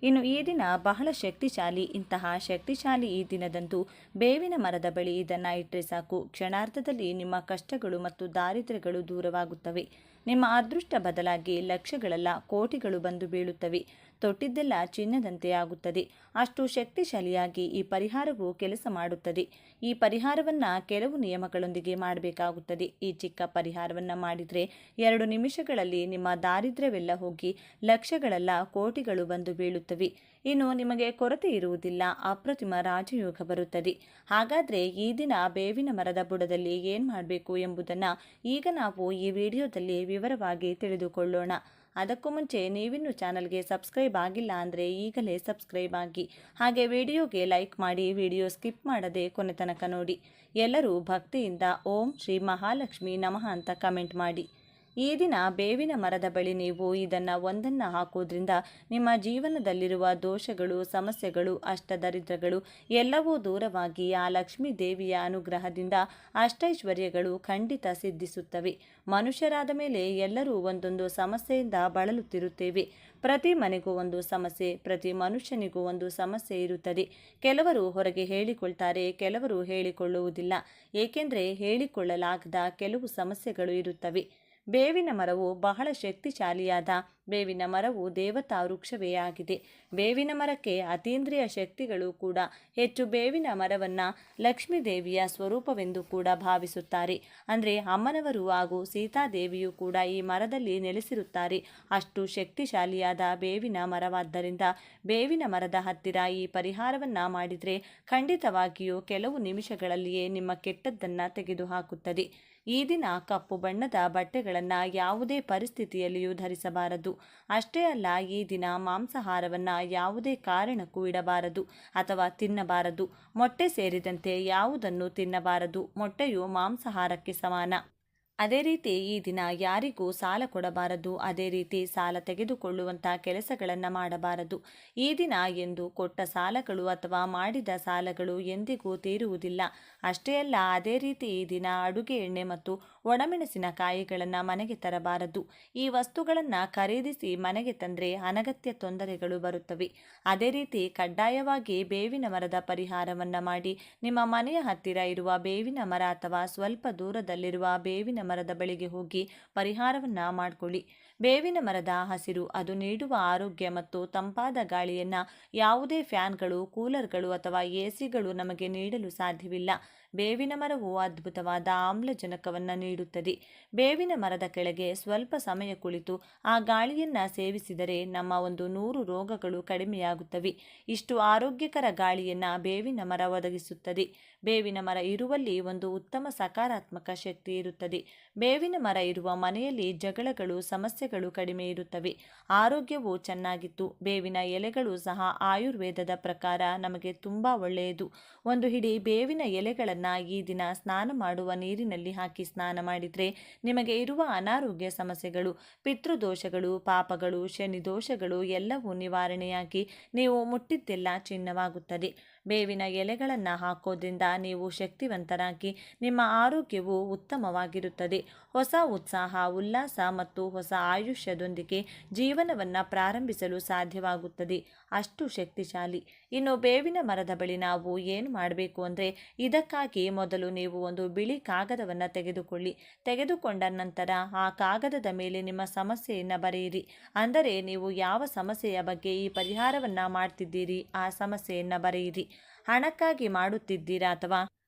ಇನ್ನು ಈ ದಿನ ಬಹಳ ಶಕ್ತಿಶಾಲಿ. ಇಂತಹ ಶಕ್ತಿಶಾಲಿ ಈ ದಿನದಂದು ಬೇವಿನ ಮರದ ಬಳಿ ಇದನ್ನು ಇಟ್ಟರೆ ಸಾಕು, ಕ್ಷಣಾರ್ಧದಲ್ಲಿ ನಿಮ್ಮ ಕಷ್ಟಗಳು ಮತ್ತು ದಾರಿದ್ರ್ಯಗಳು ದೂರವಾಗುತ್ತವೆ. ನಿಮ್ಮ ಅದೃಷ್ಟ ಬದಲಾಗಿ ಲಕ್ಷಗಳಲ್ಲ ಕೋಟಿಗಳು ಬಂದು ಬೀಳುತ್ತವೆ. ತೊಟ್ಟಿದ್ದೆಲ್ಲ ಚಿನ್ನದಂತೆ ಆಗುತ್ತದೆ. ಅಷ್ಟು ಶಕ್ತಿಶಾಲಿಯಾಗಿ ಈ ಪರಿಹಾರವು ಕೆಲಸ ಮಾಡುತ್ತದೆ. ಈ ಪರಿಹಾರವನ್ನು ಕೆಲವು ನಿಯಮಗಳೊಂದಿಗೆ ಮಾಡಬೇಕಾಗುತ್ತದೆ. ಈ ಚಿಕ್ಕ ಪರಿಹಾರವನ್ನು ಮಾಡಿದರೆ 2 ನಿಮಿಷಗಳಲ್ಲಿ ನಿಮ್ಮ ದಾರಿದ್ರ್ಯವೆಲ್ಲ ಹೋಗಿ ಲಕ್ಷಗಳಲ್ಲ ಕೋಟಿಗಳು ಬಂದು ಬೀಳುತ್ತವೆ. ಇನ್ನು ನಿಮಗೆ ಕೊರತೆ ಇರುವುದಿಲ್ಲ, ಅಪ್ರತಿಮ ರಾಜಯೋಗ ಬರುತ್ತದೆ. ಹಾಗಾದರೆ ಈ ದಿನ ಬೇವಿನ ಮರದ ಬುಡದಲ್ಲಿ ಏನು ಮಾಡಬೇಕು ಎಂಬುದನ್ನು ಈಗ ನಾವು ಈ ವಿಡಿಯೋದಲ್ಲಿ ವಿವರವಾಗಿ ತಿಳಿದುಕೊಳ್ಳೋಣ. ಅದಕ್ಕೂ ಮುಂಚೆ ನೀವಿನ್ನೂ ಚಾನಲ್ಗೆ ಸಬ್ಸ್ಕ್ರೈಬ್ ಆಗಿಲ್ಲ ಅಂದರೆ ಈಗಲೇ ಸಬ್ಸ್ಕ್ರೈಬ್ ಆಗಿ, ಹಾಗೆ ವಿಡಿಯೋಗೆ ಲೈಕ್ ಮಾಡಿ, ವಿಡಿಯೋ ಸ್ಕಿಪ್ ಮಾಡದೆ ಕೊನೆ ತನಕ ನೋಡಿ. ಎಲ್ಲರೂ ಭಕ್ತಿಯಿಂದ ಓಂ ಶ್ರೀ ಮಹಾಲಕ್ಷ್ಮಿ ನಮಃ ಅಂತ ಕಮೆಂಟ್ ಮಾಡಿ. ಈ ದಿನ ಬೇವಿನ ಮರದ ಬಳಿ ನೀವು ಇದನ್ನು ಒಂದನ್ನು ಹಾಕೋದ್ರಿಂದ ನಿಮ್ಮ ಜೀವನದಲ್ಲಿರುವ ದೋಷಗಳು, ಸಮಸ್ಯೆಗಳು, ಅಷ್ಟದರಿದ್ರಗಳು ಎಲ್ಲವೂ ದೂರವಾಗಿ ಆ ಲಕ್ಷ್ಮೀ ದೇವಿಯ ಅನುಗ್ರಹದಿಂದ ಅಷ್ಟೈಶ್ವರ್ಯಗಳು ಖಂಡಿತ ಸಿದ್ಧಿಸುತ್ತವೆ. ಮನುಷ್ಯರಾದ ಮೇಲೆ ಎಲ್ಲರೂ ಒಂದೊಂದು ಸಮಸ್ಯೆಯಿಂದ ಬಳಲುತ್ತಿರುತ್ತೇವೆ. ಪ್ರತಿ ಮನೆಗೂ ಒಂದು ಸಮಸ್ಯೆ, ಪ್ರತಿ ಮನುಷ್ಯನಿಗೂ ಒಂದು ಸಮಸ್ಯೆ ಇರುತ್ತದೆ. ಕೆಲವರು ಹೊರಗೆ ಹೇಳಿಕೊಳ್ತಾರೆ, ಕೆಲವರು ಹೇಳಿಕೊಳ್ಳುವುದಿಲ್ಲ. ಏಕೆಂದರೆ ಹೇಳಿಕೊಳ್ಳಲಾಗದ ಕೆಲವು ಸಮಸ್ಯೆಗಳು ಇರುತ್ತವೆ. ಬೇವಿನ ಮರವು ಬಹಳ ಶಕ್ತಿಶಾಲಿಯಾದ ಬೇವಿನ ಮರವು ದೇವತಾ ವೃಕ್ಷವೇ ಆಗಿದೆ. ಬೇವಿನ ಮರಕ್ಕೆ ಅತೀಂದ್ರಿಯ ಶಕ್ತಿಗಳು ಕೂಡ ಹೆಚ್ಚು. ಬೇವಿನ ಮರವನ್ನು ಲಕ್ಷ್ಮೀ ದೇವಿಯ ಸ್ವರೂಪವೆಂದು ಕೂಡ ಭಾವಿಸುತ್ತಾರೆ. ಅಂದರೆ ಅಮ್ಮನವರು ಹಾಗೂ ಸೀತಾದೇವಿಯು ಕೂಡ ಈ ಮರದಲ್ಲಿ ನೆಲೆಸಿರುತ್ತಾರೆ. ಅಷ್ಟು ಶಕ್ತಿಶಾಲಿಯಾದ ಬೇವಿನ ಮರವಾದ್ದರಿಂದ ಬೇವಿನ ಮರದ ಹತ್ತಿರ ಈ ಪರಿಹಾರವನ್ನು ಮಾಡಿದರೆ ಖಂಡಿತವಾಗಿಯೂ ಕೆಲವು ನಿಮಿಷಗಳಲ್ಲಿಯೇ ನಿಮ್ಮ ಕೆಟ್ಟದ್ದನ್ನು ತೆಗೆದುಹಾಕುತ್ತದೆ. ಈ ದಿನ ಕಪ್ಪು ಬಣ್ಣದ ಬಟ್ಟೆಗಳನ್ನು ಯಾವುದೇ ಪರಿಸ್ಥಿತಿಯಲ್ಲಿಯೂ ಧರಿಸಬಾರದು. ಅಷ್ಟೇ ಅಲ್ಲ, ಈ ದಿನ ಮಾಂಸಾಹಾರವನ್ನು ಯಾವುದೇ ಕಾರಣಕ್ಕೂ ಇಡಬಾರದು ಅಥವಾ ತಿನ್ನಬಾರದು. ಮೊಟ್ಟೆ ಸೇರಿದಂತೆ ಯಾವುದನ್ನು ತಿನ್ನಬಾರದು. ಮೊಟ್ಟೆಯು ಮಾಂಸಾಹಾರಕ್ಕೆ ಸಮಾನ. ಅದೇ ರೀತಿ ಈ ದಿನ ಯಾರಿಗೂ ಸಾಲ ಕೊಡಬಾರದು. ಅದೇ ರೀತಿ ಸಾಲ ತೆಗೆದುಕೊಳ್ಳುವಂಥ ಕೆಲಸಗಳನ್ನು ಮಾಡಬಾರದು. ಈ ದಿನ ಎಂದು ಕೊಟ್ಟ ಸಾಲಗಳು ಅಥವಾ ಮಾಡಿದ ಸಾಲಗಳು ಎಂದಿಗೂ ತೀರುವುದಿಲ್ಲ. ಅಷ್ಟೇ ಅಲ್ಲ, ಅದೇ ರೀತಿ ಈ ದಿನ ಅಡುಗೆ ಎಣ್ಣೆ ಮತ್ತು ಒಣಮೆಣಸಿನಕಾಯಿಗಳನ್ನು ಮನೆಗೆ ತರಬಾರದು. ಈ ವಸ್ತುಗಳನ್ನು ಖರೀದಿಸಿ ಮನೆಗೆ ತಂದರೆ ಅನಗತ್ಯ ತೊಂದರೆಗಳು ಬರುತ್ತವೆ. ಅದೇ ರೀತಿ ಕಡ್ಡಾಯವಾಗಿ ಬೇವಿನ ಮರದ ಪರಿಹಾರವನ್ನು ಮಾಡಿ ನಿಮ್ಮ ಮನೆಯ ಹತ್ತಿರ ಇರುವ ಬೇವಿನ ಮರ ಅಥವಾ ಸ್ವಲ್ಪ ದೂರದಲ್ಲಿರುವ ಬೇವಿನ ಮರದ ಬಳಿಗೆ ಹೋಗಿ ಪರಿಹಾರವನ್ನು ಮಾಡಿಕೊಳ್ಳಿ. ಬೇವಿನ ಮರದ ಹಸಿರು ಅದು ನೀಡುವ ಆರೋಗ್ಯ ಮತ್ತು ತಂಪಾದ ಗಾಳಿಯನ್ನು ಯಾವುದೇ ಫ್ಯಾನ್ಗಳು, ಕೂಲರ್ಗಳು ಅಥವಾ ಎಸಿಗಳು ನಮಗೆ ನೀಡಲು ಸಾಧ್ಯವಿಲ್ಲ. ಬೇವಿನ ಮರವು ಅದ್ಭುತವಾದ ಆಮ್ಲಜನಕವನ್ನು ನೀಡುತ್ತದೆ. ಬೇವಿನ ಮರದ ಕೆಳಗೆ ಸ್ವಲ್ಪ ಸಮಯ ಕುಳಿತು ಆ ಗಾಳಿಯನ್ನು ಸೇವಿಸಿದರೆ ನಮ್ಮ 100 ರೋಗಗಳು ಕಡಿಮೆಯಾಗುತ್ತವೆ. ಇಷ್ಟು ಆರೋಗ್ಯಕರ ಗಾಳಿಯನ್ನು ಬೇವಿನ ಮರ ಒದಗಿಸುತ್ತದೆ. ಬೇವಿನ ಮರ ಇರುವಲ್ಲಿ ಒಂದು ಉತ್ತಮ ಸಕಾರಾತ್ಮಕ ಶಕ್ತಿ ಇರುತ್ತದೆ. ಬೇವಿನ ಮರ ಇರುವ ಮನೆಯಲ್ಲಿ ಜಗಳಗಳು, ಸಮಸ್ಯೆಗಳು ಕಡಿಮೆ ಇರುತ್ತವೆ. ಆರೋಗ್ಯವು ಚೆನ್ನಾಗಿತ್ತು. ಬೇವಿನ ಎಲೆಗಳು ಸಹ ಆಯುರ್ವೇದದ ಪ್ರಕಾರ ನಮಗೆ ತುಂಬ ಒಳ್ಳೆಯದು. ಒಂದು ಹಿಡಿ ಬೇವಿನ ಎಲೆಗಳನ್ನು ಈ ದಿನ ಸ್ನಾನ ಮಾಡುವ ನೀರಿನಲ್ಲಿ ಹಾಕಿ ಸ್ನಾನ ಮಾಡಿದರೆ ನಿಮಗೆ ಇರುವ ಅನಾರೋಗ್ಯ ಸಮಸ್ಯೆಗಳು, ಪಿತೃದೋಷಗಳು, ಪಾಪಗಳು, ಶನಿ ದೋಷಗಳು ಎಲ್ಲವೂ ನಿವಾರಣೆಯಾಗಿ ನೀವು ಮುಟ್ಟಿದ್ದೆಲ್ಲ ಚಿನ್ನವಾಗುತ್ತದೆ. ಬೇವಿನ ಎಲೆಗಳನ್ನು ಹಾಕೋದ್ರಿಂದ ನೀವು ಶಕ್ತಿವಂತರಾಗಿ ನಿಮ್ಮ ಆರೋಗ್ಯವು ಉತ್ತಮವಾಗಿರುತ್ತದೆ. ಹೊಸ ಉತ್ಸಾಹ, ಉಲ್ಲಾಸ ಮತ್ತು ಹೊಸ ಆಯುಷ್ಯದೊಂದಿಗೆ ಜೀವನವನ್ನು ಪ್ರಾರಂಭಿಸಲು ಸಾಧ್ಯವಾಗುತ್ತದೆ. ಅಷ್ಟು ಶಕ್ತಿಶಾಲಿ. ಇನ್ನು ಬೇವಿನ ಮರದ ಬಳಿ ನಾವು ಏನು ಮಾಡಬೇಕು ಅಂದರೆ, ಇದಕ್ಕಾಗಿ ಮೊದಲು ನೀವು ಒಂದು ಬಿಳಿ ಕಾಗದವನ್ನು ತೆಗೆದುಕೊಂಡ ನಂತರ ಆ ಕಾಗದದ ಮೇಲೆ ನಿಮ್ಮ ಸಮಸ್ಯೆಯನ್ನು ಬರೆಯಿರಿ. ಅಂದರೆ ನೀವು ಯಾವ ಸಮಸ್ಯೆಯ ಬಗ್ಗೆ ಈ ಪರಿಹಾರವನ್ನು ಮಾಡ್ತಿದ್ದೀರಿ ಆ ಸಮಸ್ಯೆಯನ್ನು ಬರೆಯಿರಿ. ಹಣಕ್ಕಾಗಿ ಮಾಡುತ್ತಿದ್ದೀರಾ ಅಥವಾ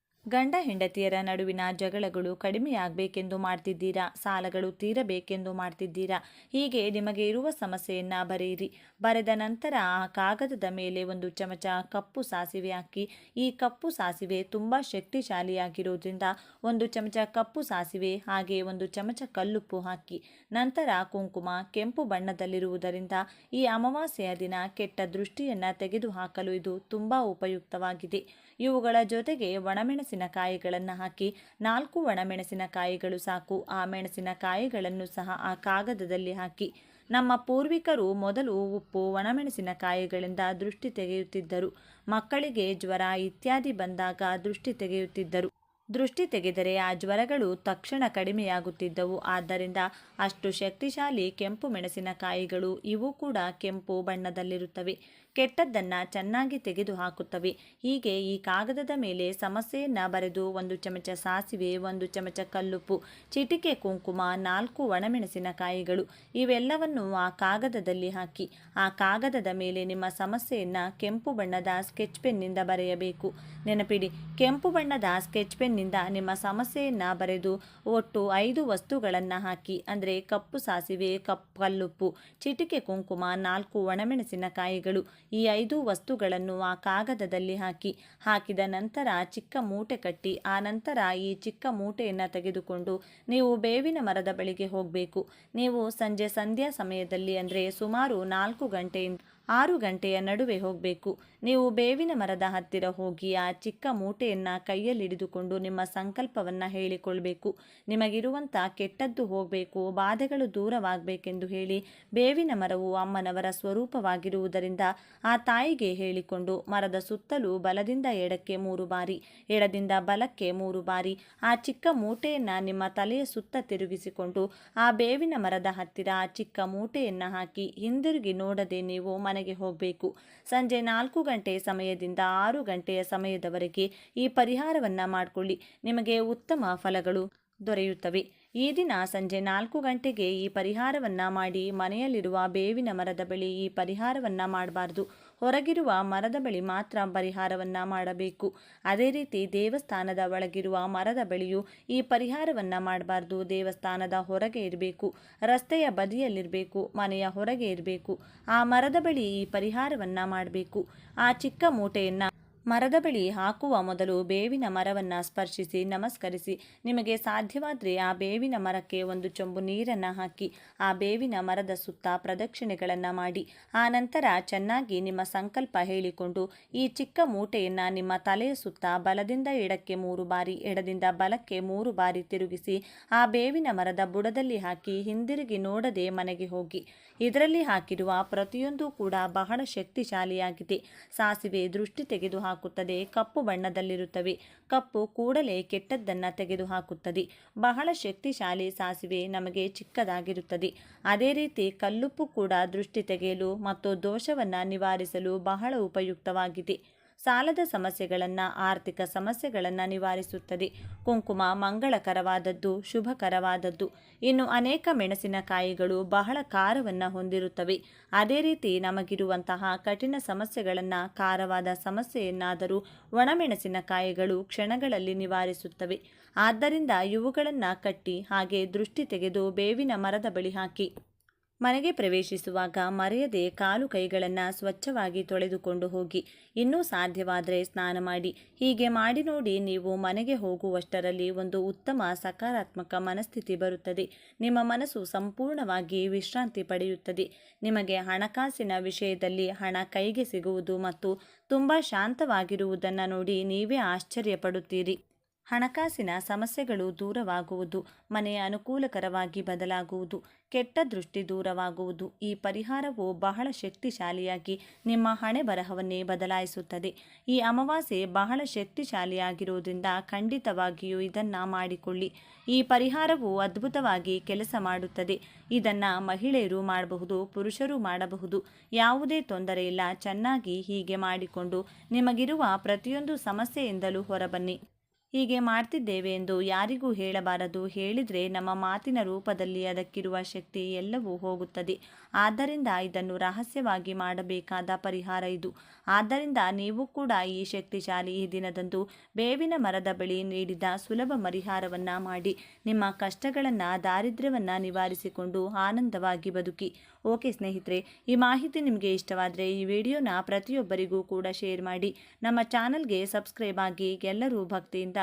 ಗಂಡ ಹೆಂಡತಿಯರ ನಡುವಿನ ಜಗಳಗಳು ಕಡಿಮೆಯಾಗಬೇಕೆಂದು ಮಾಡ್ತಿದ್ದೀರಾ, ಸಾಲಗಳು ತೀರಬೇಕೆಂದು ಮಾಡ್ತಿದ್ದೀರಾ, ಹೀಗೆ ನಿಮಗೆ ಇರುವ ಸಮಸ್ಯೆಯನ್ನು ಬರೆಯಿರಿ. ಬರೆದ ನಂತರ ಆ ಕಾಗದದ ಮೇಲೆ 1 ಚಮಚ ಕಪ್ಪು ಸಾಸಿವೆ ಹಾಕಿ. ಈ ಕಪ್ಪು ಸಾಸಿವೆ ತುಂಬ ಶಕ್ತಿಶಾಲಿಯಾಗಿರೋದ್ರಿಂದ 1 ಚಮಚ ಕಪ್ಪು ಸಾಸಿವೆ ಹಾಗೆ 1 ಚಮಚ ಕಲ್ಲುಪ್ಪು ಹಾಕಿ. ನಂತರ ಕುಂಕುಮ ಕೆಂಪು ಬಣ್ಣದಲ್ಲಿರುವುದರಿಂದ ಈ ಅಮಾವಾಸ್ಯೆಯ ದಿನ ಕೆಟ್ಟ ದೃಷ್ಟಿಯನ್ನು ತೆಗೆದುಹಾಕಲು ಇದು ತುಂಬ ಉಪಯುಕ್ತವಾಗಿದೆ. ಇವುಗಳ ಜೊತೆಗೆ ಒಣಮೆಣಸಿನಕಾಯಿಗಳನ್ನು ಹಾಕಿ. 4 ಒಣಮೆಣಸಿನಕಾಯಿಗಳು ಸಾಕು. ಆ ಮೆಣಸಿನಕಾಯಿಗಳನ್ನು ಸಹ ಆ ಕಾಗದದಲ್ಲಿ ಹಾಕಿ. ನಮ್ಮ ಪೂರ್ವಿಕರು ಮೊದಲು ಉಪ್ಪು, ಒಣಮೆಣಸಿನಕಾಯಿಗಳಿಂದ ದೃಷ್ಟಿ ತೆಗೆಯುತ್ತಿದ್ದರು. ಮಕ್ಕಳಿಗೆ ಜ್ವರ ಇತ್ಯಾದಿ ಬಂದಾಗ ದೃಷ್ಟಿ ತೆಗೆಯುತ್ತಿದ್ದರು. ದೃಷ್ಟಿ ತೆಗೆದರೆ ಆ ಜ್ವರಗಳು ತಕ್ಷಣ ಕಡಿಮೆಯಾಗುತ್ತಿದ್ದವು. ಆದ್ದರಿಂದ ಅಷ್ಟು ಶಕ್ತಿಶಾಲಿ ಕೆಂಪು ಮೆಣಸಿನಕಾಯಿಗಳು. ಇವು ಕೂಡ ಕೆಂಪು ಬಣ್ಣದಲ್ಲಿರುತ್ತವೆ. ಕೆಟ್ಟದ್ದನ್ನು ಚೆನ್ನಾಗಿ ತೆಗೆದುಹಾಕುತ್ತವೆ. ಹೀಗೆ ಈ ಕಾಗದದ ಮೇಲೆ ಸಮಸ್ಯೆಯನ್ನು ಬರೆದು 1 ಚಮಚ ಸಾಸಿವೆ, 1 ಚಮಚ ಕಲ್ಲುಪ್ಪು, ಚಿಟಿಕೆ ಕುಂಕುಮ, 4 ಒಣಮೆಣಸಿನಕಾಯಿಗಳು ಇವೆಲ್ಲವನ್ನು ಆ ಕಾಗದದಲ್ಲಿ ಹಾಕಿ ಆ ಕಾಗದದ ಮೇಲೆ ನಿಮ್ಮ ಸಮಸ್ಯೆಯನ್ನು ಕೆಂಪು ಬಣ್ಣದ ಸ್ಕೆಚ್ ಪೆನ್ನಿಂದ ಬರೆಯಬೇಕು. ನೆನಪಿಡಿ, ಕೆಂಪು ಬಣ್ಣದ ಸ್ಕೆಚ್ ಪೆನ್ನಿಂದ ನಿಮ್ಮ ಸಮಸ್ಯೆಯನ್ನು ಬರೆದು ಒಟ್ಟು 5 ವಸ್ತುಗಳನ್ನು ಹಾಕಿ. ಅಂದರೆ ಕಪ್ಪು ಸಾಸಿವೆ, ಕಲ್ಲುಪ್ಪು, ಚಿಟಿಕೆ ಕುಂಕುಮ, 4 ಒಣಮೆಣಸಿನಕಾಯಿಗಳು ಈ 5 ವಸ್ತುಗಳನ್ನು ಆ ಕಾಗದದಲ್ಲಿ ಹಾಕಿದ ನಂತರ ಚಿಕ್ಕ ಮೂಟೆ ಕಟ್ಟಿ ಆ ನಂತರ ಈ ಚಿಕ್ಕ ಮೂಟೆಯನ್ನು ತೆಗೆದುಕೊಂಡು ನೀವು ಬೇವಿನ ಮರದ ಬಳಿಗೆ ಹೋಗಬೇಕು. ನೀವು ಸಂಧ್ಯಾ ಸಮಯದಲ್ಲಿ ಅಂದರೆ ಸುಮಾರು 4 ಗಂಟೆಯಿಂದ 6 ಗಂಟೆಯ ನಡುವೆ ಹೋಗಬೇಕು. ನೀವು ಬೇವಿನ ಮರದ ಹತ್ತಿರ ಹೋಗಿ ಆ ಚಿಕ್ಕ ಮೂಟೆಯನ್ನು ಕೈಯಲ್ಲಿ ಹಿಡಿದುಕೊಂಡು ನಿಮ್ಮ ಸಂಕಲ್ಪವನ್ನು ಹೇಳಿಕೊಳ್ಬೇಕು. ನಿಮಗಿರುವಂಥ ಕೆಟ್ಟದ್ದು ಹೋಗಬೇಕು, ಬಾಧೆಗಳು ದೂರವಾಗಬೇಕೆಂದು ಹೇಳಿ ಬೇವಿನ ಮರವು ಅಮ್ಮನವರ ಸ್ವರೂಪವಾಗಿರುವುದರಿಂದ ಆ ತಾಯಿಗೆ ಹೇಳಿಕೊಂಡು ಮರದ ಸುತ್ತಲೂ ಬಲದಿಂದ ಎಡಕ್ಕೆ 3 ಬಾರಿ, ಎಡದಿಂದ ಬಲಕ್ಕೆ 3 ಬಾರಿ ಆ ಚಿಕ್ಕ ಮೂಟೆಯನ್ನು ನಿಮ್ಮ ತಲೆಯ ಸುತ್ತ ತಿರುಗಿಸಿಕೊಂಡು ಆ ಬೇವಿನ ಮರದ ಹತ್ತಿರ ಆ ಚಿಕ್ಕ ಮೂಟೆಯನ್ನು ಹಾಕಿ ಹಿಂದಿರುಗಿ ನೋಡದೆ ನೀವು ಮನೆಗೆ ಹೋಗಬೇಕು. ಸಂಜೆ 4 ಗಂಟೆ ಸಮಯದಿಂದ 6 ಗಂಟೆಯ ಸಮಯದವರೆಗೆ ಈ ಪರಿಹಾರವನ್ನು ಮಾಡಿಕೊಳ್ಳಿ. ನಿಮಗೆ ಉತ್ತಮ ಫಲಗಳು ದೊರೆಯುತ್ತವೆ. ಈ ದಿನ ಸಂಜೆ 4 ಗಂಟೆಗೆ ಈ ಪರಿಹಾರವನ್ನು ಮಾಡಿ. ಮನೆಯಲ್ಲಿರುವ ಬೇವಿನ ಮರದ ಬಳಿ ಈ ಪರಿಹಾರವನ್ನು ಮಾಡಬಾರ್ದು. ಹೊರಗಿರುವ ಮರದ ಬಳಿ ಮಾತ್ರ ಪರಿಹಾರವನ್ನು ಮಾಡಬೇಕು. ಅದೇ ರೀತಿ ದೇವಸ್ಥಾನದ ಒಳಗಿರುವ ಮರದ ಬಳಿಯೂ ಈ ಪರಿಹಾರವನ್ನು ಮಾಡಬಾರ್ದು. ದೇವಸ್ಥಾನದ ಹೊರಗೆ ಇರಬೇಕು, ರಸ್ತೆಯ ಬದಿಯಲ್ಲಿರಬೇಕು, ಮನೆಯ ಹೊರಗೆ ಇರಬೇಕು. ಆ ಮರದ ಬಳಿ ಈ ಪರಿಹಾರವನ್ನು ಮಾಡಬೇಕು. ಆ ಚಿಕ್ಕ ಮೂಟೆಯನ್ನು ಮರದ ಬಳಿ ಹಾಕುವ ಮೊದಲು ಬೇವಿನ ಮರವನ್ನು ಸ್ಪರ್ಶಿಸಿ ನಮಸ್ಕರಿಸಿ. ನಿಮಗೆ ಸಾಧ್ಯವಾದರೆ ಆ ಬೇವಿನ ಮರಕ್ಕೆ 1 ಚೊಂಬು ನೀರನ್ನು ಹಾಕಿ ಆ ಬೇವಿನ ಮರದ ಸುತ್ತ ಪ್ರದಕ್ಷಿಣೆಗಳನ್ನು ಮಾಡಿ. ಆ ನಂತರ ಚೆನ್ನಾಗಿ ನಿಮ್ಮ ಸಂಕಲ್ಪ ಹೇಳಿಕೊಂಡು ಈ ಚಿಕ್ಕ ಮೂಟೆಯನ್ನು ನಿಮ್ಮ ತಲೆಯ ಸುತ್ತ ಬಲದಿಂದ ಎಡಕ್ಕೆ 3 ಬಾರಿ, ಎಡದಿಂದ ಬಲಕ್ಕೆ 3 ಬಾರಿ ತಿರುಗಿಸಿ ಆ ಬೇವಿನ ಮರದ ಬುಡದಲ್ಲಿ ಹಾಕಿ ಹಿಂದಿರುಗಿ ನೋಡದೆ ಮನೆಗೆ ಹೋಗಿ. ಇದರಲ್ಲಿ ಹಾಕಿರುವ ಪ್ರತಿಯೊಂದು ಕೂಡ ಬಹಳ ಶಕ್ತಿಶಾಲಿಯಾಗಿದೆ. ಸಾಸಿವೆ ದೃಷ್ಟಿ ತೆಗೆದುಹಾಕುತ್ತದೆ. ಕಪ್ಪು ಬಣ್ಣದಲ್ಲಿರುತ್ತವೆ. ಕಪ್ಪು ಕೂಡಲೇ ಕೆಟ್ಟದ್ದನ್ನು ತೆಗೆದುಹಾಕುತ್ತದೆ. ಬಹಳ ಶಕ್ತಿಶಾಲಿ ಸಾಸಿವೆ ನಮಗೆ ಚಿಕ್ಕದಾಗಿರುತ್ತದೆ. ಅದೇ ರೀತಿ ಕಲ್ಲುಪ್ಪು ಕೂಡ ದೃಷ್ಟಿ ತೆಗೆಯಲು ಮತ್ತು ದೋಷವನ್ನು ನಿವಾರಿಸಲು ಬಹಳ ಉಪಯುಕ್ತವಾಗಿದೆ. ಸಾಲದ ಸಮಸ್ಯೆಗಳನ್ನು, ಆರ್ಥಿಕ ಸಮಸ್ಯೆಗಳನ್ನು ನಿವಾರಿಸುತ್ತದೆ. ಕುಂಕುಮ ಮಂಗಳಕರವಾದದ್ದು, ಶುಭಕರವಾದದ್ದು. ಇನ್ನು ಅನೇಕ ಮೆಣಸಿನಕಾಯಿಗಳು ಬಹಳ ಖಾರವನ್ನು ಹೊಂದಿರುತ್ತವೆ. ಅದೇ ರೀತಿ ನಮಗಿರುವಂತಹ ಕಠಿಣ ಸಮಸ್ಯೆಗಳನ್ನು, ಖಾರವಾದ ಸಮಸ್ಯೆಯನ್ನಾದರೂ ಒಣಮೆಣಸಿನಕಾಯಿಗಳು ಕ್ಷಣಗಳಲ್ಲಿ ನಿವಾರಿಸುತ್ತವೆ. ಆದ್ದರಿಂದ ಇವುಗಳನ್ನು ಕಟ್ಟಿ ಹಾಗೆ ದೃಷ್ಟಿ ತೆಗೆದು ಬೇವಿನ ಮರದ ಬಳಿ ಹಾಕಿ. ಮನೆಗೆ ಪ್ರವೇಶಿಸುವಾಗ ಮರೆಯದೆ ಕಾಲು ಕೈಗಳನ್ನು ಸ್ವಚ್ಛವಾಗಿ ತೊಳೆದುಕೊಂಡು ಹೋಗಿ. ಇನ್ನೂ ಸಾಧ್ಯವಾದರೆ ಸ್ನಾನ ಮಾಡಿ. ಹೀಗೆ ಮಾಡಿ ನೋಡಿ. ನೀವು ಮನೆಗೆ ಹೋಗುವಷ್ಟರಲ್ಲಿ ಒಂದು ಉತ್ತಮ ಸಕಾರಾತ್ಮಕ ಮನಸ್ಥಿತಿ ಬರುತ್ತದೆ. ನಿಮ್ಮ ಮನಸ್ಸು ಸಂಪೂರ್ಣವಾಗಿ ವಿಶ್ರಾಂತಿ ಪಡೆಯುತ್ತದೆ. ನಿಮಗೆ ಹಣಕಾಸಿನ ವಿಷಯದಲ್ಲಿ ಹಣ ಕೈಗೆ ಸಿಗುವುದು ಮತ್ತು ತುಂಬ ಶಾಂತವಾಗಿರುವುದನ್ನು ನೋಡಿ ನೀವೇ ಆಶ್ಚರ್ಯಪಡುತ್ತೀರಿ. ಹಣಕಾಸಿನ ಸಮಸ್ಯೆಗಳು ದೂರವಾಗುವುದು, ಮನೆಯ ಅನುಕೂಲಕರವಾಗಿ ಬದಲಾಗುವುದು, ಕೆಟ್ಟ ದೃಷ್ಟಿ ದೂರವಾಗುವುದು. ಈ ಪರಿಹಾರವು ಬಹಳ ಶಕ್ತಿಶಾಲಿಯಾಗಿ ನಿಮ್ಮ ಹಣೆ ಬರಹವನ್ನೇ ಬದಲಾಯಿಸುತ್ತದೆ. ಈ ಅಮಾವಾಸ್ಯೆ ಬಹಳ ಶಕ್ತಿಶಾಲಿಯಾಗಿರುವುದರಿಂದ ಖಂಡಿತವಾಗಿಯೂ ಇದನ್ನು ಮಾಡಿಕೊಳ್ಳಿ. ಈ ಪರಿಹಾರವು ಅದ್ಭುತವಾಗಿ ಕೆಲಸ ಮಾಡುತ್ತದೆ. ಇದನ್ನು ಮಹಿಳೆಯರು ಮಾಡಬಹುದು, ಪುರುಷರು ಮಾಡಬಹುದು. ಯಾವುದೇ ತೊಂದರೆ ಇಲ್ಲ. ಚೆನ್ನಾಗಿ ಹೀಗೆ ಮಾಡಿಕೊಂಡು ನಿಮಗಿರುವ ಪ್ರತಿಯೊಂದು ಸಮಸ್ಯೆಯಿಂದಲೂ ಹೊರಬನ್ನಿ. ಹೀಗೆ ಮಾಡ್ತಿದ್ದೇವೆ ಎಂದು ಯಾರಿಗೂ ಹೇಳಬಾರದು. ಹೇಳಿದರೆ ನಮ್ಮ ಮಾತಿನ ರೂಪದಲ್ಲಿ ಅದಕ್ಕಿರುವ ಶಕ್ತಿ ಎಲ್ಲವೂ ಹೋಗುತ್ತದೆ. ಆದ್ದರಿಂದ ಇದನ್ನು ರಹಸ್ಯವಾಗಿ ಮಾಡಬೇಕಾದ ಪರಿಹಾರ ಇದು. ಆದ್ದರಿಂದ ನೀವು ಕೂಡ ಈ ಶಕ್ತಿಶಾಲಿ ಈ ದಿನದಂದು ಬೇವಿನ ಮರದ ಬಳಿ ನೀಡಿದ ಸುಲಭ ಪರಿಹಾರವನ್ನು ಮಾಡಿ ನಿಮ್ಮ ಕಷ್ಟಗಳನ್ನು, ದಾರಿದ್ರ್ಯವನ್ನು ನಿವಾರಿಸಿಕೊಂಡು ಆನಂದವಾಗಿ ಬದುಕಿ. ಓಕೆ ಸ್ನೇಹಿತರೆ, ಈ ಮಾಹಿತಿ ನಿಮಗೆ ಇಷ್ಟವಾದರೆ ಈ ವಿಡಿಯೋನ ಪ್ರತಿಯೊಬ್ಬರಿಗೂ ಕೂಡ ಶೇರ್ ಮಾಡಿ. ನಮ್ಮ ಚಾನಲ್ಗೆ ಸಬ್ಸ್ಕ್ರೈಬ್ ಆಗಿ. ಎಲ್ಲರೂ ಭಕ್ತಿಯಿಂದ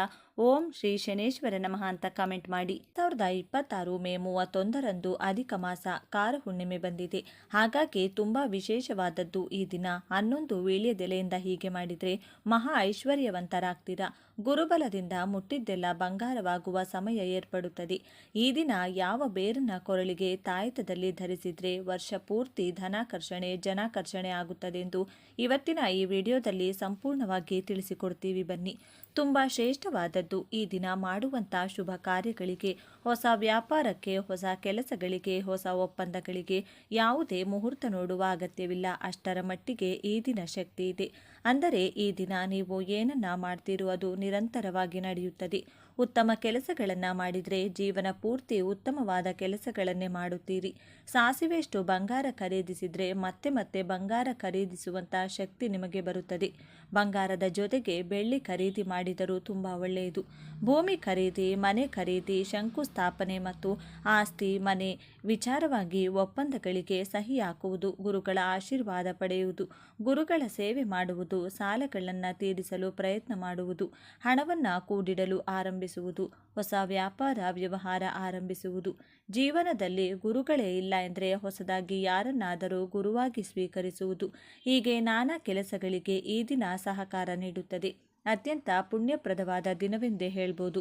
ಓಂ ಶ್ರೀ ಶನೇಶ್ವರ ನಮಃ ಅಂತ ಕಮೆಂಟ್ ಮಾಡಿ. 2026 ಮೇ 31ರಂದು ಅಧಿಕ ಮಾಸ ಕಾರ ಹುಣ್ಣಿಮೆ ಬಂದಿದೆ. ಹಾಗಾಗಿ ತುಂಬ ವಿಶೇಷವಾದದ್ದು ಈ ದಿನ. 11 ವೀಳ್ಯದೆಲೆಯಿಂದ ಹೀಗೆ ಮಾಡಿದರೆ ಮಹಾ ಐಶ್ವರ್ಯವಂತರಾಗ್ತೀರಾ. ಗುರುಬಲದಿಂದ ಮುಟ್ಟಿದ್ದೆಲ್ಲ ಬಂಗಾರವಾಗುವ ಸಮಯ ಏರ್ಪಡುತ್ತದೆ. ಈ ದಿನ ಯಾವ ಬೇರನ್ನ ಕೊರಳಿಗೆ ತಾಯತದಲ್ಲಿ ಧರಿಸಿದರೆ ವರ್ಷ ಪೂರ್ತಿ ಧನಾಕರ್ಷಣೆ, ಜನಾಕರ್ಷಣೆ ಆಗುತ್ತದೆ ಎಂದು ಇವತ್ತಿನ ಈ ವಿಡಿಯೋದಲ್ಲಿ ಸಂಪೂರ್ಣವಾಗಿ ತಿಳಿಸಿಕೊಡ್ತೀವಿ. ಬನ್ನಿ. ತುಂಬ ಶ್ರೇಷ್ಠವಾದದ್ದು ಒಳ್ಳೆಯದು. ಈ ದಿನ ಮಾಡುವಂಥ ಶುಭ ಕಾರ್ಯಗಳಿಗೆ, ಹೊಸ ವ್ಯಾಪಾರಕ್ಕೆ, ಹೊಸ ಕೆಲಸಗಳಿಗೆ, ಹೊಸ ಒಪ್ಪಂದಗಳಿಗೆ ಯಾವುದೇ ಮುಹೂರ್ತ ನೋಡುವ ಅಗತ್ಯವಿಲ್ಲ. ಅಷ್ಟರ ಮಟ್ಟಿಗೆ ಈ ದಿನ ಶಕ್ತಿ ಇದೆ. ಅಂದರೆ ಈ ದಿನ ನೀವು ಏನನ್ನ ಮಾಡ್ತೀರೋ ಅದು ನಿರಂತರವಾಗಿ ನಡೆಯುತ್ತದೆ. ಉತ್ತಮ ಕೆಲಸಗಳನ್ನು ಮಾಡಿದರೆ ಜೀವನ ಪೂರ್ತಿ ಉತ್ತಮವಾದ ಕೆಲಸಗಳನ್ನೇ ಮಾಡುತ್ತೀರಿ. ಸಾಸಿವೆಯಷ್ಟು ಬಂಗಾರ ಖರೀದಿಸಿದರೆ ಮತ್ತೆ ಮತ್ತೆ ಬಂಗಾರ ಖರೀದಿಸುವಂಥ ಶಕ್ತಿ ನಿಮಗೆ ಬರುತ್ತದೆ. ಬಂಗಾರದ ಜೊತೆಗೆ ಬೆಳ್ಳಿ ಖರೀದಿ ಮಾಡಿದರೂ ತುಂಬ ಒಳ್ಳೆಯದು. ಭೂಮಿ ಖರೀದಿ, ಮನೆ ಖರೀದಿ, ಶಂಕುಸ್ಥಾಪನೆ ಮತ್ತು ಆಸ್ತಿ ಮನೆ ವಿಚಾರವಾಗಿ ಒಪ್ಪಂದಗಳಿಗೆ ಸಹಿ ಹಾಕುವುದು, ಗುರುಗಳ ಆಶೀರ್ವಾದ ಪಡೆಯುವುದು, ಗುರುಗಳ ಸೇವೆ ಮಾಡುವುದು, ಸಾಲಗಳನ್ನು ತೀರಿಸಲು ಪ್ರಯತ್ನ ಮಾಡುವುದು, ಹಣವನ್ನು ಕೂಡಿಡಲು ಆರಂಭಿಸುವುದು, ಹೊಸ ವ್ಯಾಪಾರ ವ್ಯವಹಾರ ಆರಂಭಿಸುವುದು. ಜೀವನದಲ್ಲಿ ಗುರುಗಳೇ ಇಲ್ಲ ಎಂದರೆ ಹೊಸದಾಗಿ ಯಾರನ್ನಾದರೂ ಗುರುವಾಗಿ ಸ್ವೀಕರಿಸುವುದು. ಹೀಗೆ ನಾನಾ ಕೆಲಸಗಳಿಗೆ ಈ ದಿನ ಸಹಕಾರ ನೀಡುತ್ತದೆ. ಅತ್ಯಂತ ಪುಣ್ಯಪ್ರದವಾದ ದಿನವೆಂದೇ ಹೇಳ್ಬೋದು.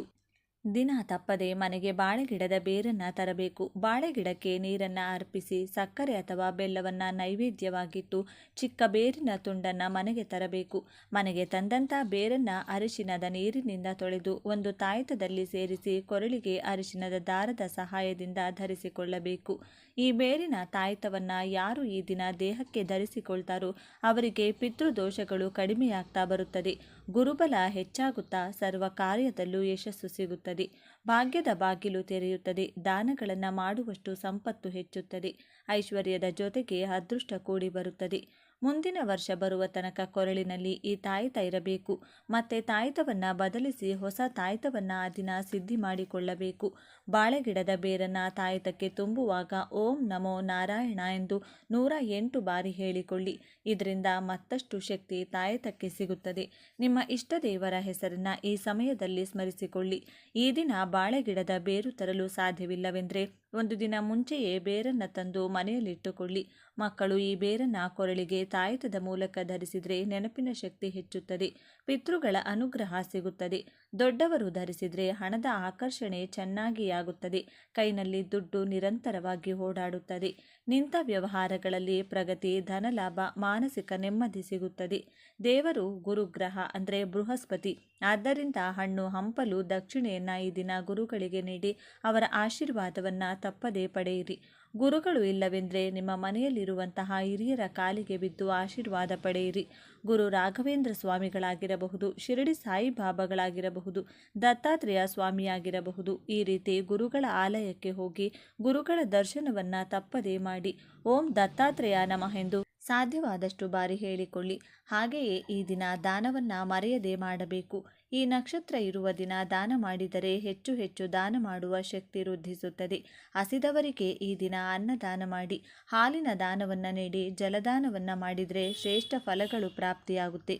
ದಿನ ತಪ್ಪದೆ ಮನೆಗೆ ಬಾಳೆಗಿಡದ ಬೇರನ್ನು ತರಬೇಕು. ಬಾಳೆಗಿಡಕ್ಕೆ ನೀರನ್ನು ಅರ್ಪಿಸಿ ಸಕ್ಕರೆ ಅಥವಾ ಬೆಲ್ಲವನ್ನು ನೈವೇದ್ಯವಾಗಿಟ್ಟು ಚಿಕ್ಕ ಬೇರಿನ ತುಂಡನ್ನು ಮನೆಗೆ ತರಬೇಕು. ಮನೆಗೆ ತಂದಂಥ ಬೇರನ್ನು ಅರಿಶಿನದ ನೀರಿನಿಂದ ತೊಳೆದು ಒಂದು ತಾಯ್ತದಲ್ಲಿ ಸೇರಿಸಿ ಕೊರಳಿಗೆ ಅರಿಶಿನದ ದಾರದ ಸಹಾಯದಿಂದ ಧರಿಸಿಕೊಳ್ಳಬೇಕು. ಈ ಬೇರಿನ ತಾಯ್ತವನ್ನು ಯಾರು ಈ ದಿನ ದೇಹಕ್ಕೆ ಧರಿಸಿಕೊಳ್ತಾರೋ ಅವರಿಗೆ ಪಿತೃದೋಷಗಳು ಕಡಿಮೆಯಾಗ್ತಾ ಬರುತ್ತದೆ. ಗುರುಬಲ ಹೆಚ್ಚಾಗುತ್ತಾ ಸರ್ವ ಕಾರ್ಯದಲ್ಲೂ ಯಶಸ್ಸು ಸಿಗುತ್ತದೆ. ಭಾಗ್ಯದ ಬಾಗಿಲು ತೆರೆಯುತ್ತದೆ. ದಾನಗಳನ್ನು ಮಾಡುವಷ್ಟು ಸಂಪತ್ತು ಹೆಚ್ಚುತ್ತದೆ. ಐಶ್ವರ್ಯದ ಜೊತೆಗೆ ಅದೃಷ್ಟ ಕೂಡಿ ಬರುತ್ತದೆ. ಮುಂದಿನ ವರ್ಷ ಬರುವ ತನಕ ಕೊರಳಿನಲ್ಲಿ ಈ ತಾಯ್ತ ಇರಬೇಕು. ಮತ್ತೆ ತಾಯ್ತವನ್ನು ಬದಲಿಸಿ ಹೊಸ ತಾಯ್ತವನ್ನು ಆ ದಿನ ಸಿದ್ಧಿ ಮಾಡಿಕೊಳ್ಳಬೇಕು. ಬಾಳೆಗಿಡದ ಬೇರನ್ನು ತಾಯ್ತಕ್ಕೆ ತುಂಬುವಾಗ ಓಂ ನಮೋ ನಾರಾಯಣ ಎಂದು 108 ಬಾರಿ ಹೇಳಿಕೊಳ್ಳಿ. ಇದರಿಂದ ಮತ್ತಷ್ಟು ಶಕ್ತಿ ತಾಯ್ತಕ್ಕೆ ಸಿಗುತ್ತದೆ. ನಿಮ್ಮ ಇಷ್ಟ ದೇವರ ಹೆಸರನ್ನು ಈ ಸಮಯದಲ್ಲಿ ಸ್ಮರಿಸಿಕೊಳ್ಳಿ. ಈ ದಿನ ಬಾಳೆಗಿಡದ ಬೇರು ತರಲು ಸಾಧ್ಯವಿಲ್ಲವೆಂದರೆ ಒಂದು ದಿನ ಮುಂಚೆಯೇ ಬೇರನ್ನು ತಂದು ಮನೆಯಲ್ಲಿಟ್ಟುಕೊಳ್ಳಿ. ಮಕ್ಕಳು ಈ ಬೇರನ್ನು ಕೊರಳಿಗೆ ತಾಯ್ತದ ಮೂಲಕ ಧರಿಸಿದರೆ ನೆನಪಿನ ಶಕ್ತಿ ಹೆಚ್ಚುತ್ತದೆ. ಪಿತೃಗಳ ಅನುಗ್ರಹ ಸಿಗುತ್ತದೆ. ದೊಡ್ಡವರು ಧರಿಸಿದರೆ ಹಣದ ಆಕರ್ಷಣೆ ಚೆನ್ನಾಗಿ ಆಗುತ್ತದೆ. ಕೈನಲ್ಲಿ ದುಡ್ಡು ನಿರಂತರವಾಗಿ ಓಡಾಡುತ್ತದೆ. ನಿಂತ ವ್ಯವಹಾರಗಳಲ್ಲಿ ಪ್ರಗತಿ, ಧನಲಾಭ, ಮಾನಸಿಕ ನೆಮ್ಮದಿ ಸಿಗುತ್ತದೆ. ದೇವರು ಗುರುಗ್ರಹ ಅಂದರೆ ಬೃಹಸ್ಪತಿ. ಆದ್ದರಿಂದ ಹಣ್ಣು ಹಂಪಲು ದಕ್ಷಿಣೆಯನ್ನು ಈ ದಿನ ಗುರುಗಳಿಗೆ ನೀಡಿ ಅವರ ಆಶೀರ್ವಾದವನ್ನು ತಪ್ಪದೇ ಪಡೆಯಿರಿ. ಗುರುಗಳು ಇಲ್ಲವೆಂದರೆ ನಿಮ್ಮ ಮನೆಯಲ್ಲಿರುವಂತಹ ಹಿರಿಯರ ಕಾಲಿಗೆ ಬಿದ್ದು ಆಶೀರ್ವಾದ ಪಡೆಯಿರಿ. ಗುರು ರಾಘವೇಂದ್ರ ಸ್ವಾಮಿಗಳಾಗಿರಬಹುದು, ಶಿರಡಿ ಸಾಯಿಬಾಬಾಗಳಾಗಿರಬಹುದು, ದತ್ತಾತ್ರೇಯ ಸ್ವಾಮಿಯಾಗಿರಬಹುದು. ಈ ರೀತಿ ಗುರುಗಳ ಆಲಯಕ್ಕೆ ಹೋಗಿ ಗುರುಗಳ ದರ್ಶನವನ್ನು ತಪ್ಪದೇ ಮಾಡಿ ಓಂ ದತ್ತಾತ್ರೇಯ ನಮಃ ಎಂದು ಸಾಧ್ಯವಾದಷ್ಟು ಬಾರಿ ಹೇಳಿಕೊಳ್ಳಿ. ಹಾಗೆಯೇ ಈ ದಿನ ದಾನವನ್ನು ಮರೆಯದೇ ಮಾಡಬೇಕು. ಈ ನಕ್ಷತ್ರ ಇರುವ ದಿನ ದಾನ ಮಾಡಿದರೆ ಹೆಚ್ಚು ಹೆಚ್ಚು ದಾನ ಮಾಡುವ ಶಕ್ತಿ ವೃದ್ಧಿಸುತ್ತದೆ. ಹಸಿದವರಿಗೆ ಈ ದಿನ ಅನ್ನದಾನ ಮಾಡಿ, ಹಾಲಿನ ದಾನವನ್ನು ನೀಡಿ, ಜಲದಾನವನ್ನು ಮಾಡಿದರೆ ಶ್ರೇಷ್ಠ ಫಲಗಳು ಪ್ರಾಪ್ತಿಯಾಗುತ್ತೆ.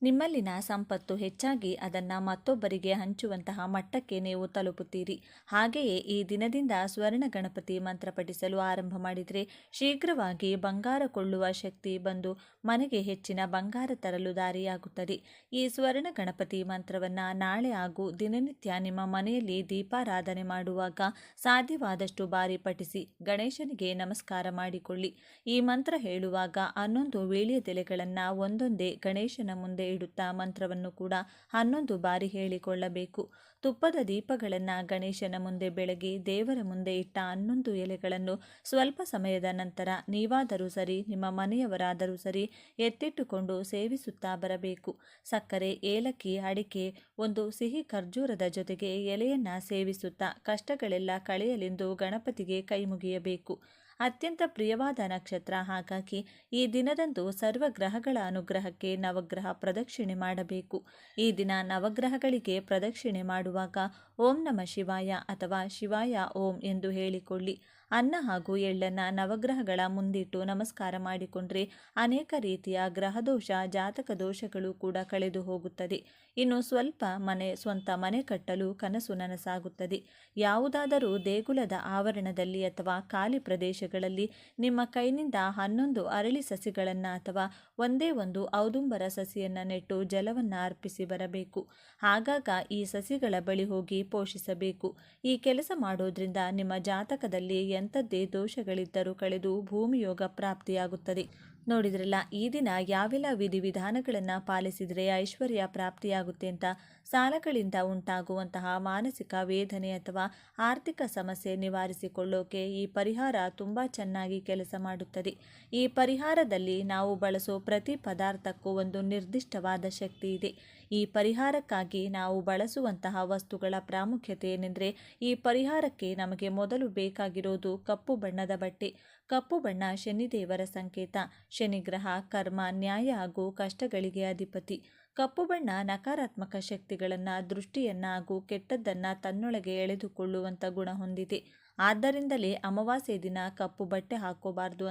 ನಿಮ್ಮಲ್ಲಿನ ಸಂಪತ್ತು ಹೆಚ್ಚಾಗಿ ಅದನ್ನು ಮತ್ತೊಬ್ಬರಿಗೆ ಹಂಚುವಂತಹ ಮಟ್ಟಕ್ಕೆ ನೀವು ತಲುಪುತ್ತೀರಿ. ಹಾಗೆಯೇ ಈ ದಿನದಿಂದ ಸ್ವರ್ಣ ಗಣಪತಿ ಮಂತ್ರ ಪಠಿಸಲು ಆರಂಭ ಮಾಡಿದರೆ ಶೀಘ್ರವಾಗಿ ಬಂಗಾರ ಕೊಳ್ಳುವ ಶಕ್ತಿ ಬಂದು ಮನೆಗೆ ಹೆಚ್ಚಿನ ಬಂಗಾರ ತರಲು ದಾರಿಯಾಗುತ್ತದೆ. ಈ ಸ್ವರ್ಣ ಗಣಪತಿ ಮಂತ್ರವನ್ನು ನಾಳೆ ಹಾಗೂ ದಿನನಿತ್ಯ ನಿಮ್ಮ ಮನೆಯಲ್ಲಿ ದೀಪಾರಾಧನೆ ಮಾಡುವಾಗ ಸಾಧ್ಯವಾದಷ್ಟು ಬಾರಿ ಪಠಿಸಿ ಗಣೇಶನಿಗೆ ನಮಸ್ಕಾರ ಮಾಡಿಕೊಳ್ಳಿ. ಈ ಮಂತ್ರ ಹೇಳುವಾಗ 11 ವೀಳ್ಯದೆಲೆಗಳನ್ನು ಒಂದೊಂದೇ ಗಣೇಶನ ಮುಂದೆ ಇಡುತ್ತಾ ಮಂತ್ರವನ್ನು ಕೂಡ 11 ಬಾರಿ ಹೇಳಿಕೊಳ್ಳಬೇಕು. ತುಪ್ಪದ ದೀಪಗಳನ್ನು ಗಣೇಶನ ಮುಂದೆ ಬೆಳಗಿ ದೇವರ ಮುಂದೆ ಇಟ್ಟ 11 ಎಲೆಗಳನ್ನು ಸ್ವಲ್ಪ ಸಮಯದ ನಂತರ ನೀವಾದರೂ ಸರಿ, ನಿಮ್ಮ ಮನೆಯವರಾದರೂ ಸರಿ ಎತ್ತಿಟ್ಟುಕೊಂಡು ಸೇವಿಸುತ್ತಾ ಬರಬೇಕು. ಸಕ್ಕರೆ, ಏಲಕ್ಕಿ, ಅಡಿಕೆ, ಒಂದು ಸಿಹಿ ಖರ್ಜೂರದ ಜೊತೆಗೆ ಎಲೆಯನ್ನು ಸೇವಿಸುತ್ತಾ ಕಷ್ಟಗಳೆಲ್ಲ ಕಳೆಯಲೆಂದು ಗಣಪತಿಗೆ ಕೈ ಮುಗಿಯಬೇಕು. ಅತ್ಯಂತ ಪ್ರಿಯವಾದ ನಕ್ಷತ್ರ. ಹಾಗಾಗಿ ಈ ದಿನದಂದು ಸರ್ವ ಗ್ರಹಗಳ ಅನುಗ್ರಹಕ್ಕೆ ನವಗ್ರಹ ಪ್ರದಕ್ಷಿಣೆ ಮಾಡಬೇಕು. ಈ ದಿನ ನವಗ್ರಹಗಳಿಗೆ ಪ್ರದಕ್ಷಿಣೆ ಮಾಡುವಾಗ ಓಂ ನಮಃ ಶಿವಾಯ ಅಥವಾ ಶಿವಾಯ ಓಂ ಎಂದು ಹೇಳಿಕೊಳ್ಳಿ. ಅನ್ನ ಹಾಗೂ ಎಳ್ಳನ್ನು ನವಗ್ರಹಗಳ ಮುಂದಿಟ್ಟು ನಮಸ್ಕಾರ ಮಾಡಿಕೊಂಡ್ರೆ ಅನೇಕ ರೀತಿಯ ಗ್ರಹದೋಷ, ಜಾತಕ ದೋಷಗಳು ಕೂಡ ಕಳೆದು ಹೋಗುತ್ತದೆ. ಇನ್ನು ಸ್ವಂತ ಮನೆ ಕಟ್ಟಲು ಕನಸು ನನಸಾಗುತ್ತದೆ. ಯಾವುದಾದರೂ ದೇಗುಲದ ಆವರಣದಲ್ಲಿ ಅಥವಾ ಖಾಲಿ ಪ್ರದೇಶಗಳಲ್ಲಿ ನಿಮ್ಮ ಕೈನಿಂದ 11 ಅರಳಿ ಸಸಿಗಳನ್ನು ಅಥವಾ ಒಂದೇ ಒಂದು ಔದುಂಬರ ಸಸಿಯನ್ನು ನೆಟ್ಟು ಜಲವನ್ನು ಅರ್ಪಿಸಿ ಬರಬೇಕು. ಆಗಾಗ ಈ ಸಸಿಗಳ ಬಳಿ ಹೋಗಿ ಪೋಷಿಸಬೇಕು. ಈ ಕೆಲಸ ಮಾಡೋದ್ರಿಂದ ನಿಮ್ಮ ಜಾತಕದಲ್ಲಿ ಎಂಥದ್ದೇ ದೋಷಗಳಿದ್ದರೂ ಕಳೆದು ಭೂಮಿಯೋಗ ಪ್ರಾಪ್ತಿಯಾಗುತ್ತದೆ. ನೋಡಿದ್ರಲ್ಲ, ಈ ದಿನ ಯಾವೆಲ್ಲ ವಿಧಿವಿಧಾನಗಳನ್ನು ಪಾಲಿಸಿದರೆ ಐಶ್ವರ್ಯ ಪ್ರಾಪ್ತಿಯಾಗುತ್ತೆ ಅಂತ. ಸಾಲಗಳಿಂದ ಉಂಟಾಗುವಂತಹ ಮಾನಸಿಕ ವೇದನೆ ಅಥವಾ ಆರ್ಥಿಕ ಸಮಸ್ಯೆ ನಿವಾರಿಸಿಕೊಳ್ಳೋಕೆ ಈ ಪರಿಹಾರ ತುಂಬ ಚೆನ್ನಾಗಿ ಕೆಲಸ ಮಾಡುತ್ತದೆ. ಈ ಪರಿಹಾರದಲ್ಲಿ ನಾವು ಬಳಸೋ ಪ್ರತಿ ಪದಾರ್ಥಕ್ಕೂ ಒಂದು ನಿರ್ದಿಷ್ಟವಾದ ಶಕ್ತಿ ಇದೆ. ಈ ಪರಿಹಾರಕ್ಕಾಗಿ ನಾವು ಬಳಸುವಂತಹ ವಸ್ತುಗಳ ಪ್ರಾಮುಖ್ಯತೆ ಏನೆಂದರೆ, ಈ ಪರಿಹಾರಕ್ಕೆ ನಮಗೆ ಮೊದಲು ಬೇಕಾಗಿರೋದು ಕಪ್ಪು ಬಣ್ಣದ ಬಟ್ಟೆ. ಕಪ್ಪು ಬಣ್ಣ ಶನಿದೇವರ ಸಂಕೇತ. ಶನಿಗ್ರಹ ಕರ್ಮ, ನ್ಯಾಯ ಹಾಗೂ ಕಷ್ಟಗಳಿಗೆ ಅಧಿಪತಿ. ಕಪ್ಪು ಬಣ್ಣ ನಕಾರಾತ್ಮಕ ಶಕ್ತಿಗಳನ್ನು, ದೃಷ್ಟಿಯನ್ನು ಹಾಗೂ ಕೆಟ್ಟದ್ದನ್ನು ತನ್ನೊಳಗೆ ಎಳೆದುಕೊಳ್ಳುವಂಥ ಗುಣ ಹೊಂದಿದೆ. ಆದ್ದರಿಂದಲೇ ಅಮಾವಾಸ್ಯೆ ದಿನ ಕಪ್ಪು ಬಟ್ಟೆ ಹಾಕೋಬಾರ್ದು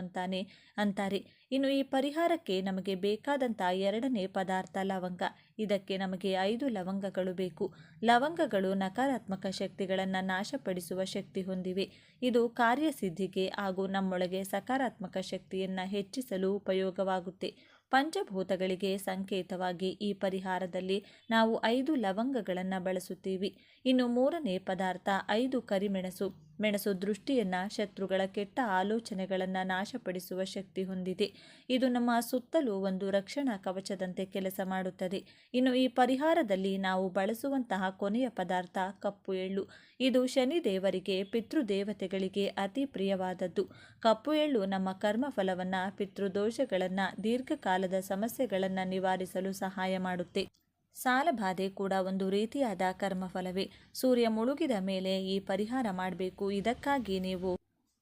ಅಂತಾರೆ. ಇನ್ನು ಈ ಪರಿಹಾರಕ್ಕೆ ನಮಗೆ ಬೇಕಾದಂಥ ಎರಡನೇ ಪದಾರ್ಥ ಲವಂಗ. ಇದಕ್ಕೆ ನಮಗೆ 5 ಲವಂಗಗಳು ಬೇಕು. ಲವಂಗಗಳು ನಕಾರಾತ್ಮಕ ಶಕ್ತಿಗಳನ್ನು ನಾಶಪಡಿಸುವ ಶಕ್ತಿ ಹೊಂದಿವೆ. ಇದು ಕಾರ್ಯಸಿದ್ಧಿಗೆ ಹಾಗೂ ನಮ್ಮೊಳಗೆ ಸಕಾರಾತ್ಮಕ ಶಕ್ತಿಯನ್ನು ಹೆಚ್ಚಿಸಲು ಉಪಯೋಗವಾಗುತ್ತೆ. ಪಂಚಭೂತಗಳಿಗೆ ಸಂಕೇತವಾಗಿ ಈ ಪರಿಹಾರದಲ್ಲಿ ನಾವು 5 ಲವಂಗಗಳನ್ನು ಬಳಸುತ್ತೀವಿ. ಇನ್ನು ಮೂರನೇ ಪದಾರ್ಥ 5 ಕರಿಮೆಣಸು. ಮೆಣಸು ದೃಷ್ಟಿಯನ್ನು, ಶತ್ರುಗಳ ಕೆಟ್ಟ ಆಲೋಚನೆಗಳನ್ನು ನಾಶಪಡಿಸುವ ಶಕ್ತಿ ಹೊಂದಿದೆ. ಇದು ನಮ್ಮ ಸುತ್ತಲೂ ಒಂದು ರಕ್ಷಣಾ ಕವಚದಂತೆ ಕೆಲಸ ಮಾಡುತ್ತದೆ. ಇನ್ನು ಈ ಪರಿಹಾರದಲ್ಲಿ ನಾವು ಬಳಸುವಂತಹ ಕೊನೆಯ ಪದಾರ್ಥ ಕಪ್ಪು ಎಳ್ಳು. ಇದು ಶನಿದೇವರಿಗೆ, ಪಿತೃದೇವತೆಗಳಿಗೆ ಅತಿ ಪ್ರಿಯವಾದದ್ದು. ಕಪ್ಪು ಎಳ್ಳು ನಮ್ಮ ಕರ್ಮಫಲವನ್ನು, ಪಿತೃದೋಷಗಳನ್ನು, ದೀರ್ಘಕಾಲದ ಸಮಸ್ಯೆಗಳನ್ನು ನಿವಾರಿಸಲು ಸಹಾಯ ಮಾಡುತ್ತೆ. ಸಾಲಬಾಧೆ ಕೂಡ ಒಂದು ರೀತಿಯಾದ ಕರ್ಮಫಲವೇ. ಸೂರ್ಯ ಮುಳುಗಿದ ಮೇಲೆ ಈ ಪರಿಹಾರ ಮಾಡಬೇಕು. ಇದಕ್ಕಾಗಿ ನೀವು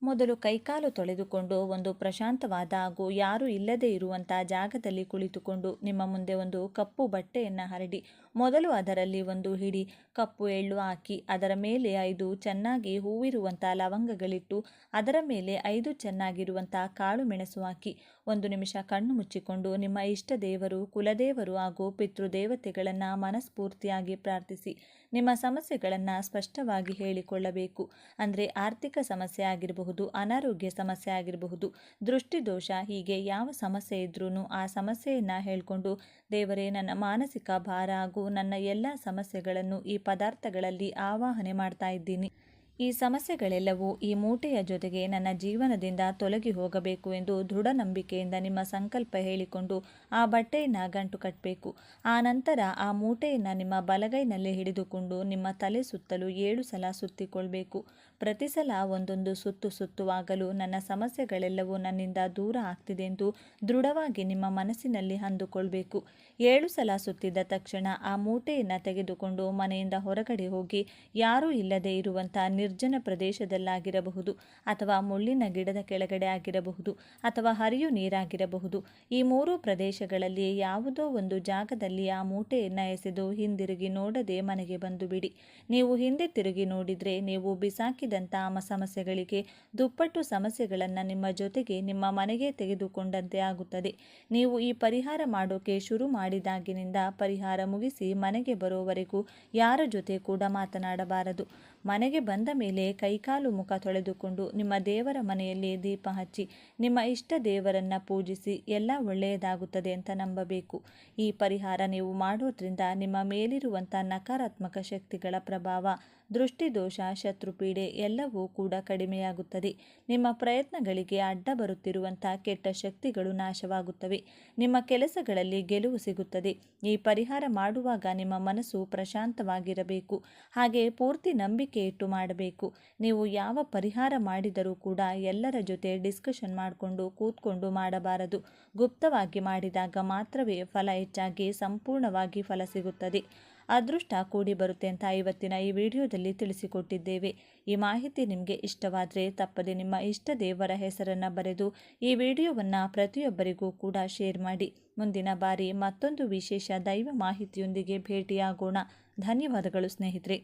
ಮೊದಲು ಕೈಕಾಲು ತೊಳೆದುಕೊಂಡು ಒಂದು ಪ್ರಶಾಂತವಾದ ಹಾಗೂ ಯಾರೂ ಇಲ್ಲದೇ ಇರುವಂಥ ಜಾಗದಲ್ಲಿ ಕುಳಿತುಕೊಂಡು ನಿಮ್ಮ ಮುಂದೆ ಒಂದು ಕಪ್ಪು ಬಟ್ಟೆಯನ್ನು ಹರಡಿ ಮೊದಲು ಅದರಲ್ಲಿ ಒಂದು ಹಿಡಿ ಕಪ್ಪು ಎಳ್ಳು ಹಾಕಿ ಅದರ ಮೇಲೆ 5 ಚೆನ್ನಾಗಿ ಹೂವಿರುವಂಥ ಲವಂಗಗಳಿಟ್ಟು ಅದರ ಮೇಲೆ 5 ಚೆನ್ನಾಗಿರುವಂಥ ಕಾಳು ಮೆಣಸು ಹಾಕಿ 1 ನಿಮಿಷ ಕಣ್ಣು ಮುಚ್ಚಿಕೊಂಡು ನಿಮ್ಮ ಇಷ್ಟ ದೇವರು, ಕುಲದೇವರು ಹಾಗೂ ಪಿತೃದೇವತೆಗಳನ್ನು ಮನಸ್ಫೂರ್ತಿಯಾಗಿ ಪ್ರಾರ್ಥಿಸಿ ನಿಮ್ಮ ಸಮಸ್ಯೆಗಳನ್ನು ಸ್ಪಷ್ಟವಾಗಿ ಹೇಳಿಕೊಳ್ಳಬೇಕು. ಅಂದರೆ ಆರ್ಥಿಕ ಸಮಸ್ಯೆ ಆಗಿರಬಹುದು, ಅನಾರೋಗ್ಯ ಸಮಸ್ಯೆ ಆಗಿರಬಹುದು, ದೃಷ್ಟಿದೋಷ, ಹೀಗೆ ಯಾವ ಸಮಸ್ಯೆ ಇದ್ರೂ ಆ ಸಮಸ್ಯೆಯನ್ನು ಹೇಳಿಕೊಂಡು ದೇವರೇ, ನನ್ನ ಮಾನಸಿಕ ಭಾರ ಹಾಗೂ ನನ್ನ ಎಲ್ಲ ಸಮಸ್ಯೆಗಳನ್ನು ಈ ಪದಾರ್ಥಗಳಲ್ಲಿ ಆವಾಹನೆ ಮಾಡ್ತಾ ಇದ್ದೀನಿ. ಈ ಸಮಸ್ಯೆಗಳೆಲ್ಲವೂ ಈ ಮೂಟೆಯ ಜೊತೆಗೆ ನನ್ನ ಜೀವನದಿಂದ ತೊಲಗಿ ಹೋಗಬೇಕು ಎಂದು ದೃಢ ನಂಬಿಕೆಯಿಂದ ನಿಮ್ಮ ಸಂಕಲ್ಪ ಹೇಳಿಕೊಂಡು ಆ ಬಟ್ಟೆಯನ್ನು ಗಂಟು ಕಟ್ಟಬೇಕು. ಆ ನಂತರ ಆ ಮೂಟೆಯನ್ನು ನಿಮ್ಮ ಬಲಗೈನಲ್ಲಿ ಹಿಡಿದುಕೊಂಡು ನಿಮ್ಮ ತಲೆ ಸುತ್ತಲೂ 7 ಸಲ ಸುತ್ತಿಕೊಳ್ಬೇಕು. ಪ್ರತಿ ಸಲ ಒಂದೊಂದು ಸುತ್ತುವಾಗಲೂ ನನ್ನ ಸಮಸ್ಯೆಗಳೆಲ್ಲವೂ ನನ್ನಿಂದ ದೂರ ಆಗ್ತಿದೆ ಎಂದು ದೃಢವಾಗಿ ನಿಮ್ಮ ಮನಸ್ಸಿನಲ್ಲಿ ಅಂದುಕೊಳ್ಬೇಕು. 7 ಸಲ ಸುತ್ತಿದ ತಕ್ಷಣ ಆ ಮೂಟೆಯನ್ನು ತೆಗೆದುಕೊಂಡು ಮನೆಯಿಂದ ಹೊರಗಡೆ ಹೋಗಿ ಯಾರೂ ಇಲ್ಲದೆ ಇರುವಂಥ ನಿರ್ಜನ ಪ್ರದೇಶದಲ್ಲಾಗಿರಬಹುದು, ಅಥವಾ ಮುಳ್ಳಿನ ಗಿಡದ ಕೆಳಗಡೆ ಆಗಿರಬಹುದು, ಅಥವಾ ಹರಿಯು ನೀರಾಗಿರಬಹುದು. ಈ 3 ಪ್ರದೇಶಗಳಲ್ಲಿ ಯಾವುದೋ ಒಂದು ಜಾಗದಲ್ಲಿ ಆ ಮೂಟೆಯನ್ನು ಎಸೆದು ಹಿಂದಿರುಗಿ ನೋಡದೆ ಮನೆಗೆ ಬಂದು ಬಿಡಿ. ನೀವು ಹಿಂದೆ ತಿರುಗಿ ನೋಡಿದರೆ ನೀವು ಬಿಸಾಕಿದಂಥ ಸಮಸ್ಯೆಗಳಿಗೆ ದುಪ್ಪಟ್ಟು ಸಮಸ್ಯೆಗಳನ್ನು ನಿಮ್ಮ ಜೊತೆಗೆ ನಿಮ್ಮ ಮನೆಗೆ ತೆಗೆದುಕೊಂಡಂತೆ ಆಗುತ್ತದೆ. ನೀವು ಈ ಪರಿಹಾರ ಮಾಡೋಕೆ ಶುರು ಮಾಡಿದಾಗಿನಿಂದ ಪರಿಹಾರ ಮುಗಿಸಿ ಮನೆಗೆ ಬರೋವರೆಗೂ ಯಾರ ಜೊತೆ ಕೂಡ ಮಾತನಾಡಬಾರದು. ಮನೆಗೆ ಬಂದ ಮೇಲೆ ಕೈಕಾಲು ಮುಖ ತೊಳೆದುಕೊಂಡು ನಿಮ್ಮ ದೇವರ ಮನೆಯಲ್ಲಿ ದೀಪ ಹಚ್ಚಿ ನಿಮ್ಮ ಇಷ್ಟ ದೇವರನ್ನು ಪೂಜಿಸಿ ಎಲ್ಲ ಒಳ್ಳೆಯದಾಗುತ್ತದೆ ಅಂತ ನಂಬಬೇಕು. ಈ ಪರಿಹಾರ ನೀವು ಮಾಡೋದ್ರಿಂದ ನಿಮ್ಮ ಮೇಲಿರುವಂಥ ನಕಾರಾತ್ಮಕ ಶಕ್ತಿಗಳ ಪ್ರಭಾವ, ದೃಷ್ಟಿದೋಷ, ಶತ್ರುಪೀಡೆ ಎಲ್ಲವೂ ಕೂಡ ಕಡಿಮೆಯಾಗುತ್ತದೆ. ನಿಮ್ಮ ಪ್ರಯತ್ನಗಳಿಗೆ ಅಡ್ಡ ಬರುತ್ತಿರುವಂಥ ಕೆಟ್ಟ ಶಕ್ತಿಗಳು ನಾಶವಾಗುತ್ತವೆ. ನಿಮ್ಮ ಕೆಲಸಗಳಲ್ಲಿ ಗೆಲುವು ಸಿಗುತ್ತದೆ. ಈ ಪರಿಹಾರ ಮಾಡುವಾಗ ನಿಮ್ಮ ಮನಸ್ಸು ಪ್ರಶಾಂತವಾಗಿರಬೇಕು. ಹಾಗೆ ಪೂರ್ತಿ ನಂಬಿಕೆ ಇಟ್ಟು ಮಾಡಬೇಕು. ನೀವು ಯಾವ ಪರಿಹಾರ ಮಾಡಿದರೂ ಕೂಡ ಎಲ್ಲರ ಜೊತೆ ಡಿಸ್ಕಷನ್ ಮಾಡಿಕೊಂಡು ಕೂತ್ಕೊಂಡು ಮಾಡಬಾರದು. ಗುಪ್ತವಾಗಿ ಮಾಡಿದಾಗ ಮಾತ್ರವೇ ಫಲ ಹೆಚ್ಚಾಗಿ ಸಂಪೂರ್ಣವಾಗಿ ಫಲ ಸಿಗುತ್ತದೆ. ಅದೃಷ್ಟ ಕೂಡಿ ಬರುತ್ತೆ ಅಂತ ಇವತ್ತಿನ ಈ ವಿಡಿಯೋದಲ್ಲಿ ತಿಳಿಸಿಕೊಟ್ಟಿದ್ದೇವೆ. ಈ ಮಾಹಿತಿ ನಿಮಗೆ ಇಷ್ಟವಾದರೆ ತಪ್ಪದೆ ನಿಮ್ಮ ಇಷ್ಟ ದೇವರ ಹೆಸರನ್ನು ಬರೆದು ಈ ವಿಡಿಯೋವನ್ನು ಪ್ರತಿಯೊಬ್ಬರಿಗೂ ಕೂಡ ಶೇರ್ ಮಾಡಿ. ಮುಂದಿನ ಬಾರಿ ಮತ್ತೊಂದು ವಿಶೇಷ ದೈವ ಮಾಹಿತಿಯೊಂದಿಗೆ ಭೇಟಿಯಾಗೋಣ. ಧನ್ಯವಾದಗಳು ಸ್ನೇಹಿತರೆ.